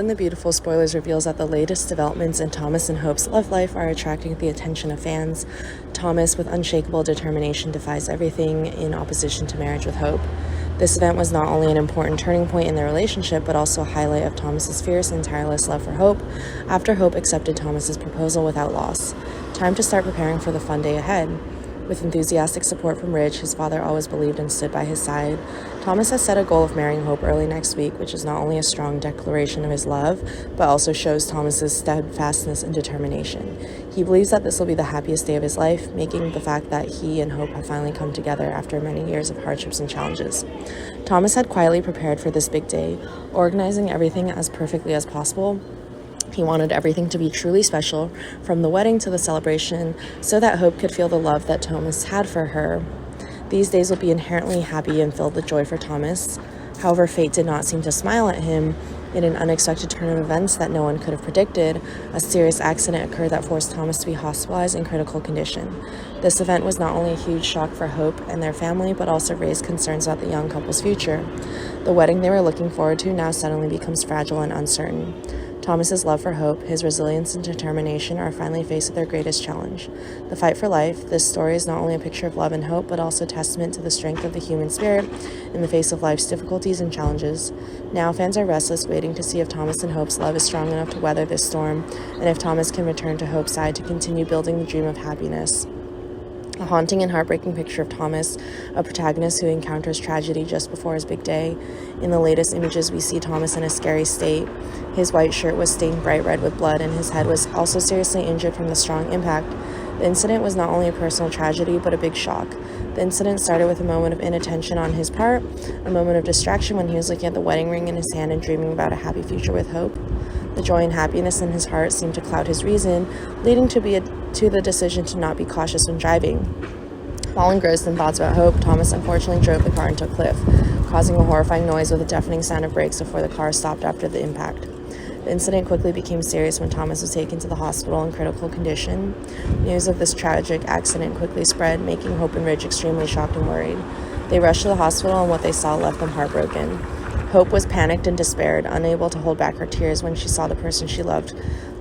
Often the beautiful spoilers reveals that the latest developments in Thomas and Hope's love life are attracting the attention of fans. Thomas, with unshakable determination, defies everything in opposition to marriage with Hope. This event was not only an important turning point in their relationship, but also a highlight of Thomas's fierce and tireless love for Hope after Hope accepted Thomas's proposal without loss. Time to start preparing for the fun day ahead. With enthusiastic support from Ridge, his father always believed and stood by his side. Thomas has set a goal of marrying Hope early next week, which is not only a strong declaration of his love, but also shows Thomas's steadfastness and determination. He believes that this will be the happiest day of his life, making the fact that he and Hope have finally come together after many years of hardships and challenges. Thomas had quietly prepared for this big day, organizing everything as perfectly as possible. He wanted everything to be truly special, from the wedding to the celebration, so that Hope could feel the love that Thomas had for her. These days will be inherently happy and filled with joy for Thomas. However, fate did not seem to smile at him. In an unexpected turn of events that no one could have predicted, a serious accident occurred that forced Thomas to be hospitalized in critical condition. This event was not only a huge shock for Hope and their family, but also raised concerns about the young couple's future. The wedding they were looking forward to now suddenly becomes fragile and uncertain. Thomas's love for Hope, his resilience and determination are finally faced with their greatest challenge. The fight for life. This story is not only a picture of love and hope, but also a testament to the strength of the human spirit in the face of life's difficulties and challenges. Now fans are restless, waiting to see if Thomas and Hope's love is strong enough to weather this storm, and if Thomas can return to Hope's side to continue building the dream of happiness. A haunting and heartbreaking picture of Thomas, a protagonist who encounters tragedy just before his big day. In the latest images, we see Thomas in a scary state. His white shirt was stained bright red with blood, and his head was also seriously injured from the strong impact. The incident was not only a personal tragedy, but a big shock. The incident started with a moment of inattention on his part, a moment of distraction when he was looking at the wedding ring in his hand and dreaming about a happy future with Hope. The joy and happiness in his heart seemed to cloud his reason, leading to the decision to not be cautious when driving. While engrossed in thoughts about Hope, Thomas unfortunately drove the car into a cliff, causing a horrifying noise with a deafening sound of brakes before the car stopped after the impact. The incident quickly became serious when Thomas was taken to the hospital in critical condition. News of this tragic accident quickly spread, making Hope and Ridge extremely shocked and worried. They rushed to the hospital, and what they saw left them heartbroken. Hope was panicked and despaired, unable to hold back her tears when she saw the person she loved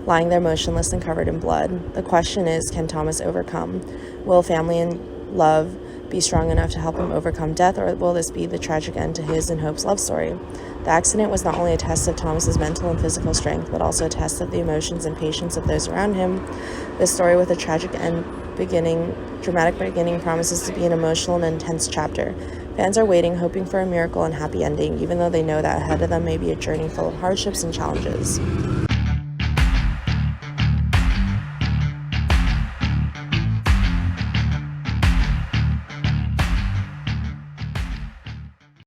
lying there motionless and covered in blood. The question is, can Thomas overcome? Will family and love be strong enough to help him overcome death, or will this be the tragic end to his and Hope's love story? The accident was not only a test of Thomas's mental and physical strength, but also a test of the emotions and patience of those around him. This story, with a dramatic beginning, promises to be an emotional and intense chapter. Fans are waiting, hoping for a miracle and happy ending, even though they know that ahead of them may be a journey full of hardships and challenges.